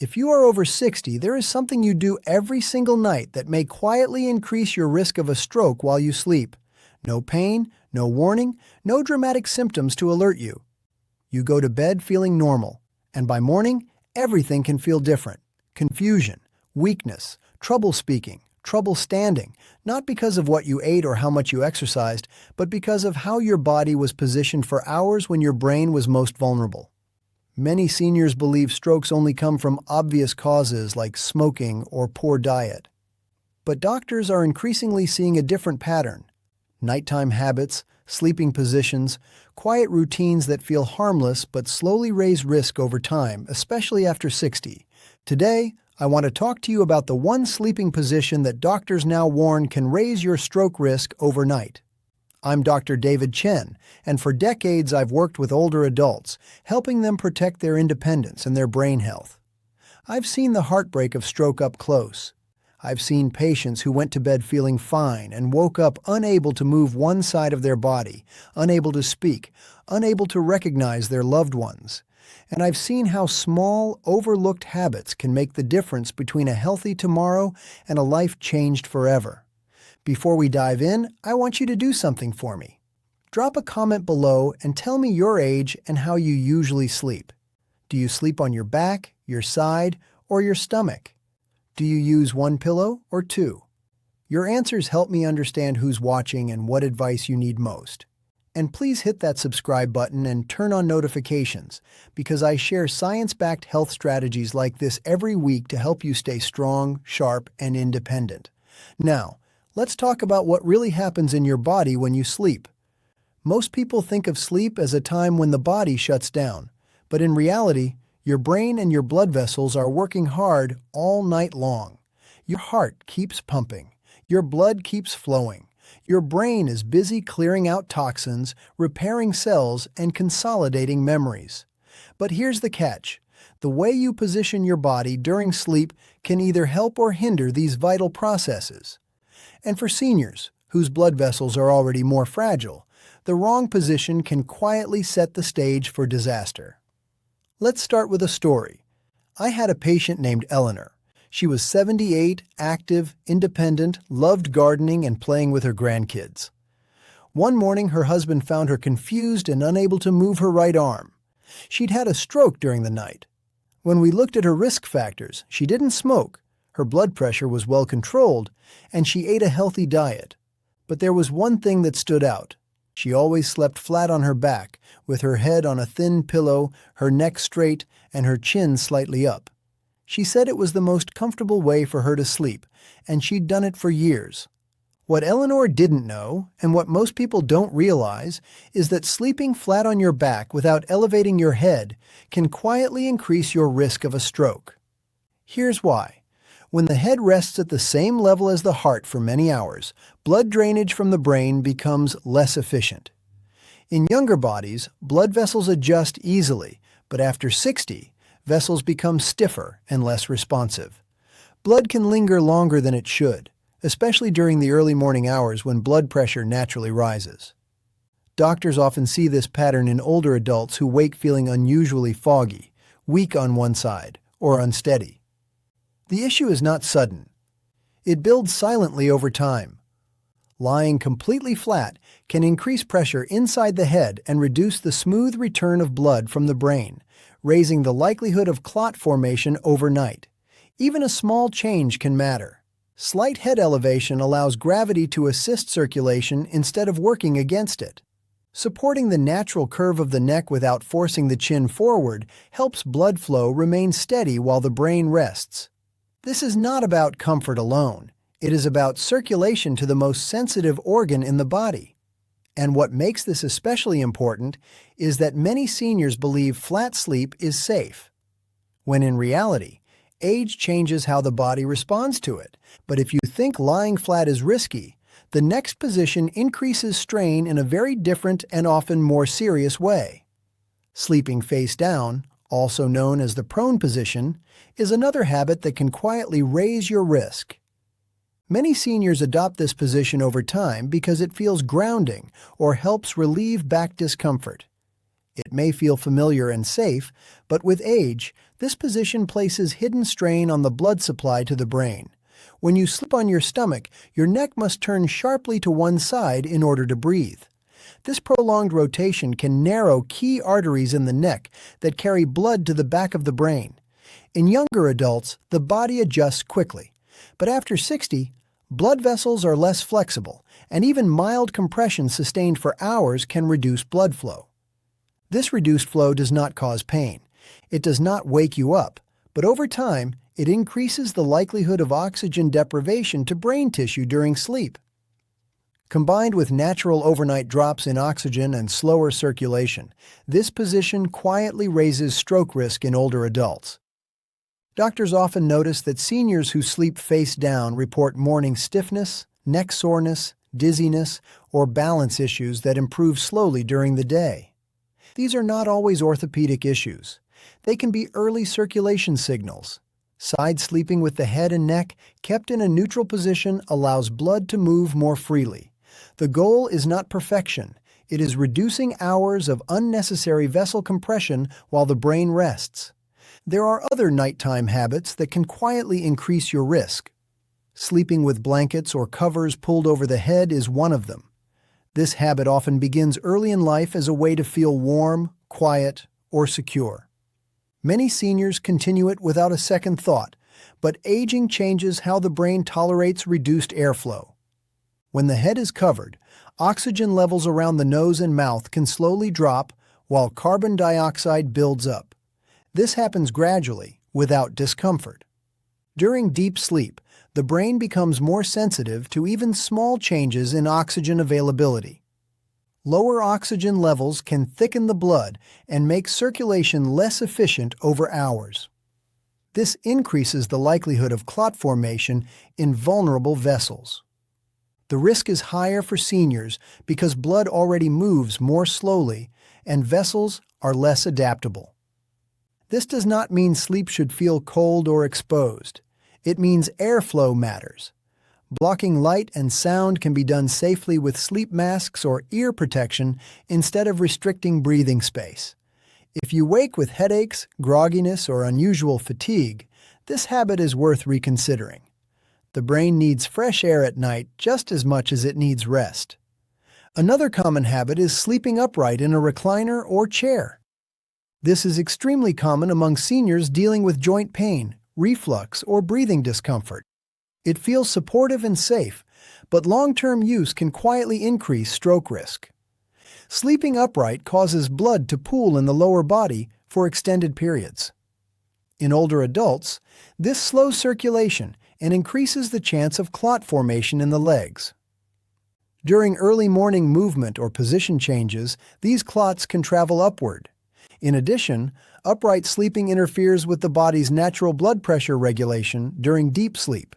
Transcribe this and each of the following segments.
If you are over 60, there is something you do every single night that may quietly increase your risk of a stroke while you sleep. No pain, no warning, no dramatic symptoms to alert you. You go to bed feeling normal, and by morning, everything can feel different. Confusion, weakness, trouble speaking, trouble standing, not because of what you ate or how much you exercised, but because of how your body was positioned for hours when your brain was most vulnerable. Many seniors believe strokes only come from obvious causes like smoking or poor diet. But doctors are increasingly seeing a different pattern. Nighttime habits, sleeping positions, quiet routines that feel harmless but slowly raise risk over time, especially after 60. Today, I want to talk to you about the one sleeping position that doctors now warn can raise your stroke risk overnight. I'm Dr. David Chen, and for decades I've worked with older adults, helping them protect their independence and their brain health. I've seen the heartbreak of stroke up close. I've seen patients who went to bed feeling fine and woke up unable to move one side of their body, unable to speak, unable to recognize their loved ones. And I've seen how small, overlooked habits can make the difference between a healthy tomorrow and a life changed forever. Before we dive in, I want you to do something for me. Drop a comment below and tell me your age and how you usually sleep. Do you sleep on your back, your side, or your stomach? Do you use one pillow or two? Your answers help me understand who's watching and what advice you need most. And please hit that subscribe button and turn on notifications, because I share science-backed health strategies like this every week to help you stay strong, sharp, and independent. Now, let's talk about what really happens in your body when you sleep. Most people think of sleep as a time when the body shuts down, but in reality, your brain and your blood vessels are working hard all night long. Your heart keeps pumping, your blood keeps flowing, your brain is busy clearing out toxins, repairing cells, and consolidating memories. But here's the catch. The way you position your body during sleep can either help or hinder these vital processes. And for seniors, whose blood vessels are already more fragile, the wrong position can quietly set the stage for disaster. Let's start with a story. I had a patient named Eleanor. She was 78, active, independent, loved gardening and playing with her grandkids. One morning, her husband found her confused and unable to move her right arm. She'd had a stroke during the night. When we looked at her risk factors, she didn't smoke. Her blood pressure was well controlled, and she ate a healthy diet. But there was one thing that stood out. She always slept flat on her back, with her head on a thin pillow, her neck straight, and her chin slightly up. She said it was the most comfortable way for her to sleep, and she'd done it for years. What Eleanor didn't know, and what most people don't realize, is that sleeping flat on your back without elevating your head can quietly increase your risk of a stroke. Here's why. When the head rests at the same level as the heart for many hours, blood drainage from the brain becomes less efficient. In younger bodies, blood vessels adjust easily, but after 60, vessels become stiffer and less responsive. Blood can linger longer than it should, especially during the early morning hours when blood pressure naturally rises. Doctors often see this pattern in older adults who wake feeling unusually foggy, weak on one side, or unsteady. The issue is not sudden. It builds silently over time. Lying completely flat can increase pressure inside the head and reduce the smooth return of blood from the brain, raising the likelihood of clot formation overnight. Even a small change can matter. Slight head elevation allows gravity to assist circulation instead of working against it. Supporting the natural curve of the neck without forcing the chin forward helps blood flow remain steady while the brain rests. This is not about comfort alone. It is about circulation to the most sensitive organ in the body. And what makes this especially important is that many seniors believe flat sleep is safe, when in reality, age changes how the body responds to it. But if you think lying flat is risky, the next position increases strain in a very different and often more serious way. Sleeping face down, also known as the prone position, is another habit that can quietly raise your risk. Many seniors adopt this position over time because it feels grounding or helps relieve back discomfort. It may feel familiar and safe, but with age, This position places hidden strain on the blood supply to the brain. When you sleep on your stomach, your neck must turn sharply to one side in order to breathe. This prolonged rotation can narrow key arteries in the neck that carry blood to the back of the brain. In younger adults, the body adjusts quickly, but after 60, blood vessels are less flexible, and even mild compression sustained for hours can reduce blood flow. This reduced flow does not cause pain. It does not wake you up, but over time, it increases the likelihood of oxygen deprivation to brain tissue during sleep. Combined with natural overnight drops in oxygen and slower circulation, this position quietly raises stroke risk in older adults. Doctors often notice that seniors who sleep face down report morning stiffness, neck soreness, dizziness, or balance issues that improve slowly during the day. These are not always orthopedic issues. They can be early circulation signals. Side sleeping with the head and neck kept in a neutral position allows blood to move more freely. The goal is not perfection. It is reducing hours of unnecessary vessel compression while the brain rests. There are other nighttime habits that can quietly increase your risk. Sleeping with blankets or covers pulled over the head is one of them. This habit often begins early in life as a way to feel warm, quiet, or secure. Many seniors continue it without a second thought, but aging changes how the brain tolerates reduced airflow. When the head is covered, oxygen levels around the nose and mouth can slowly drop while carbon dioxide builds up. This happens gradually, without discomfort. During deep sleep, the brain becomes more sensitive to even small changes in oxygen availability. Lower oxygen levels can thicken the blood and make circulation less efficient over hours. This increases the likelihood of clot formation in vulnerable vessels. The risk is higher for seniors because blood already moves more slowly and vessels are less adaptable. This does not mean sleep should feel cold or exposed. It means airflow matters. Blocking light and sound can be done safely with sleep masks or ear protection instead of restricting breathing space. If you wake with headaches, grogginess, or unusual fatigue, this habit is worth reconsidering. The brain needs fresh air at night just as much as it needs rest. Another common habit is sleeping upright in a recliner or chair. This is extremely common among seniors dealing with joint pain, reflux, or breathing discomfort. It feels supportive and safe, but long-term use can quietly increase stroke risk. Sleeping upright causes blood to pool in the lower body for extended periods. In older adults, this slows circulation and increases the chance of clot formation in the legs. During early morning movement or position changes, these clots can travel upward. In addition, upright sleeping interferes with the body's natural blood pressure regulation during deep sleep.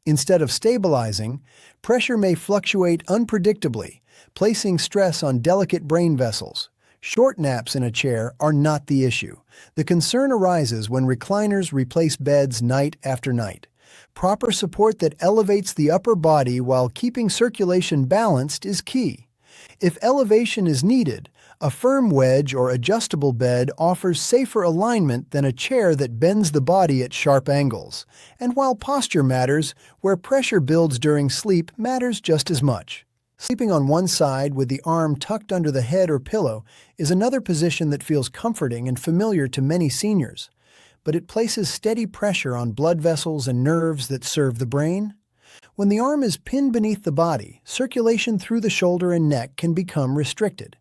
Instead of stabilizing, pressure may fluctuate unpredictably, placing stress on delicate brain vessels. Short naps in a chair are not the issue. The concern arises when recliners replace beds night after night. Proper support that elevates the upper body while keeping circulation balanced is key. If elevation is needed, a firm wedge or adjustable bed offers safer alignment than a chair that bends the body at sharp angles. And while posture matters, where pressure builds during sleep matters just as much. Sleeping on one side with the arm tucked under the head or pillow is another position that feels comforting and familiar to many seniors, but it places steady pressure on blood vessels and nerves that serve the brain. When the arm is pinned beneath the body, circulation through the shoulder and neck can become restricted.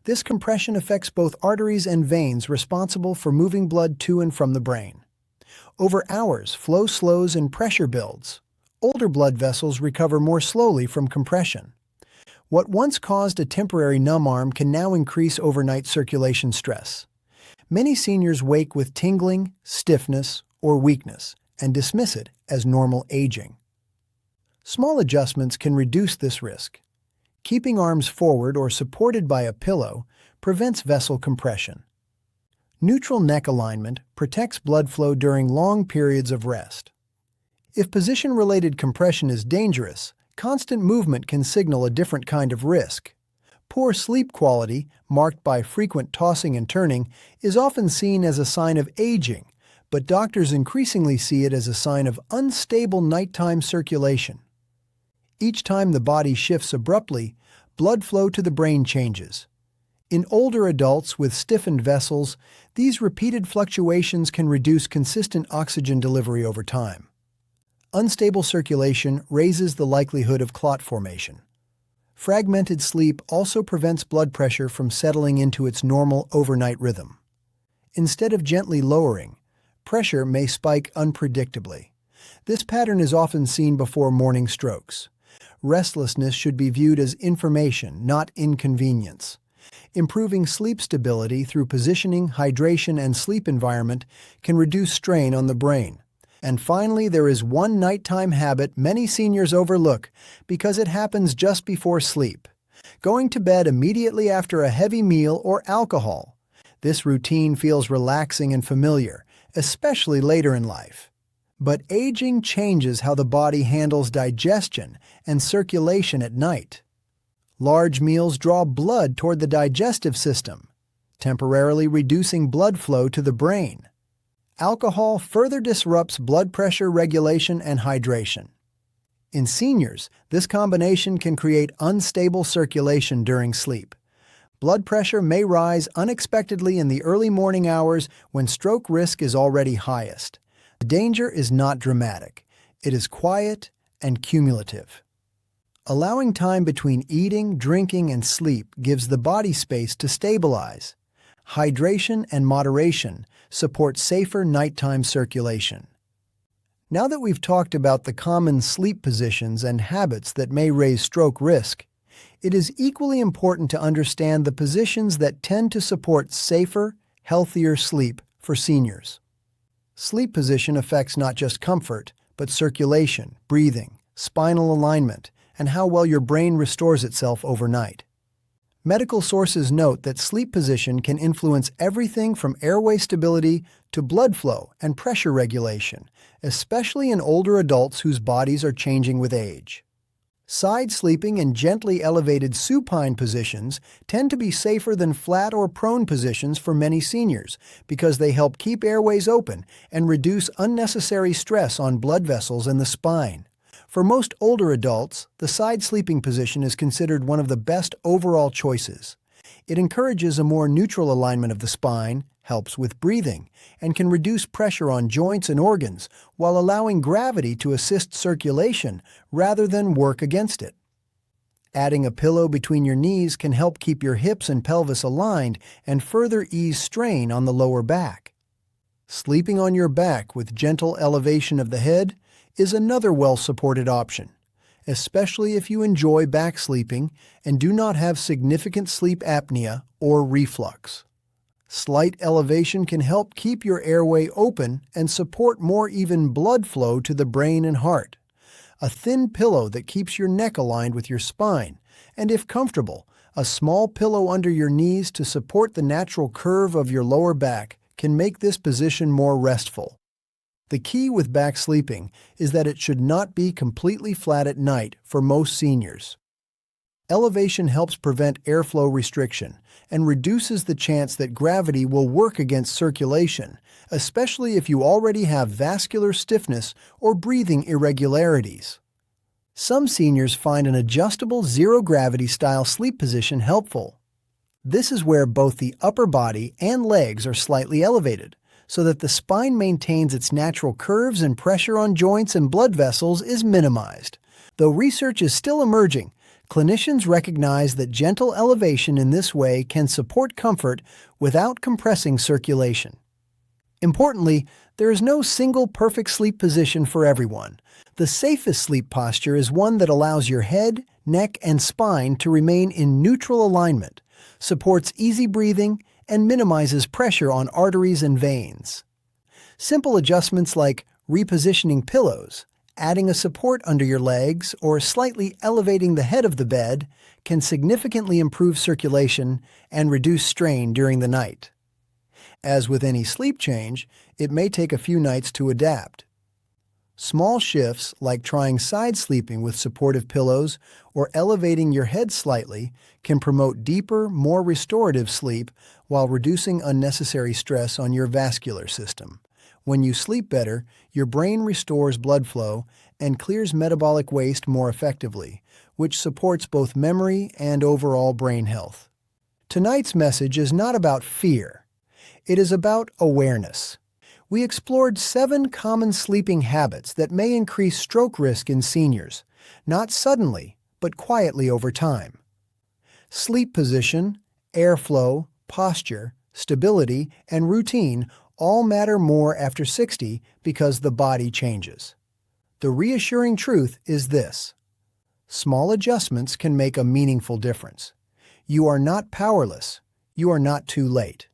This compression affects both arteries and veins responsible for moving blood to and from the brain. Over hours, flow slows and pressure builds. Older blood vessels recover more slowly from compression. What once caused a temporary numb arm can now increase overnight circulation stress. Many seniors wake with tingling, stiffness, or weakness and dismiss it as normal aging. Small adjustments can reduce this risk. Keeping arms forward or supported by a pillow prevents vessel compression. Neutral neck alignment protects blood flow during long periods of rest. If position-related compression is dangerous, constant movement can signal a different kind of risk. Poor sleep quality, marked by frequent tossing and turning, is often seen as a sign of aging but doctors increasingly see it as a sign of unstable nighttime circulation. Each time the body shifts abruptly, blood flow to the brain changes. In older adults with stiffened vessels, these repeated fluctuations can reduce consistent oxygen delivery over time. Unstable circulation raises the likelihood of clot formation. Fragmented sleep also prevents blood pressure from settling into its normal overnight rhythm. Instead of gently lowering, pressure may spike unpredictably. This pattern is often seen before morning strokes. Restlessness should be viewed as information, not inconvenience. Improving sleep stability through positioning, hydration, and sleep environment can reduce strain on the brain. And finally, there is one nighttime habit many seniors overlook because it happens just before sleep: going to bed immediately after a heavy meal or alcohol. This routine feels relaxing and familiar, especially later in life. But aging changes how the body handles digestion and circulation at night. Large meals draw blood toward the digestive system, temporarily reducing blood flow to the brain. Alcohol further disrupts blood pressure regulation and hydration. In seniors, this combination can create unstable circulation during sleep. Blood pressure may rise unexpectedly in the early morning hours when stroke risk is already highest. The danger is not dramatic. It is quiet and cumulative. Allowing time between eating, drinking, and sleep gives the body space to stabilize. Hydration and moderation support safer nighttime circulation. Now that we've talked about the common sleep positions and habits that may raise stroke risk, it is equally important to understand the positions that tend to support safer, healthier sleep for seniors. Sleep position affects not just comfort, but circulation, breathing, spinal alignment, and how well your brain restores itself overnight. Medical sources note that sleep position can influence everything from airway stability to blood flow and pressure regulation, especially in older adults whose bodies are changing with age. Side sleeping and gently elevated supine positions tend to be safer than flat or prone positions for many seniors because they help keep airways open and reduce unnecessary stress on blood vessels and the spine. For most older adults, the side sleeping position is considered one of the best overall choices. It encourages a more neutral alignment of the spine, helps with breathing, and can reduce pressure on joints and organs while allowing gravity to assist circulation rather than work against it. Adding a pillow between your knees can help keep your hips and pelvis aligned and further ease strain on the lower back. Sleeping on your back with gentle elevation of the head is another well-supported option, especially if you enjoy back sleeping and do not have significant sleep apnea or reflux. Slight elevation can help keep your airway open and support more even blood flow to the brain and heart. A thin pillow that keeps your neck aligned with your spine, and if comfortable, a small pillow under your knees to support the natural curve of your lower back can make this position more restful. The key with back sleeping is that it should not be completely flat at night for most seniors. Elevation helps prevent airflow restriction and reduces the chance that gravity will work against circulation, especially if you already have vascular stiffness or breathing irregularities. Some seniors find an adjustable zero-gravity style sleep position helpful. This is where both the upper body and legs are slightly elevated, so that the spine maintains its natural curves and pressure on joints and blood vessels is minimized. Though research is still emerging, clinicians recognize that gentle elevation in this way can support comfort without compressing circulation. Importantly, there is no single perfect sleep position for everyone. The safest sleep posture is one that allows your head, neck, and spine to remain in neutral alignment, supports easy breathing, and minimizes pressure on arteries and veins. Simple adjustments like repositioning pillows, adding a support under your legs, or slightly elevating the head of the bed can significantly improve circulation and reduce strain during the night. As with any sleep change, it may take a few nights to adapt. Small shifts, like trying side sleeping with supportive pillows or elevating your head slightly, can promote deeper, more restorative sleep while reducing unnecessary stress on your vascular system. When you sleep better, your brain restores blood flow and clears metabolic waste more effectively, which supports both memory and overall brain health. Tonight's message is not about fear. It is about awareness. We explored 7 common sleeping habits that may increase stroke risk in seniors, not suddenly, but quietly over time. Sleep position, airflow, posture, stability, and routine all matter more after 60 because the body changes. The reassuring truth is this: small adjustments can make a meaningful difference. You are not powerless. You are not too late.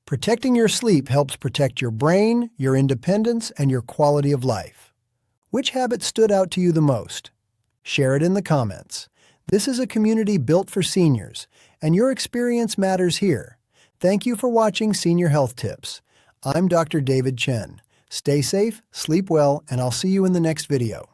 Protecting your sleep helps protect your brain, your independence, and your quality of life. Which habit stood out to you the most? Share it in the comments. This is a community built for seniors, and your experience matters here. Thank you for watching Senior Health Tips. I'm Dr. David Chen. Stay safe, sleep well, and I'll see you in the next video.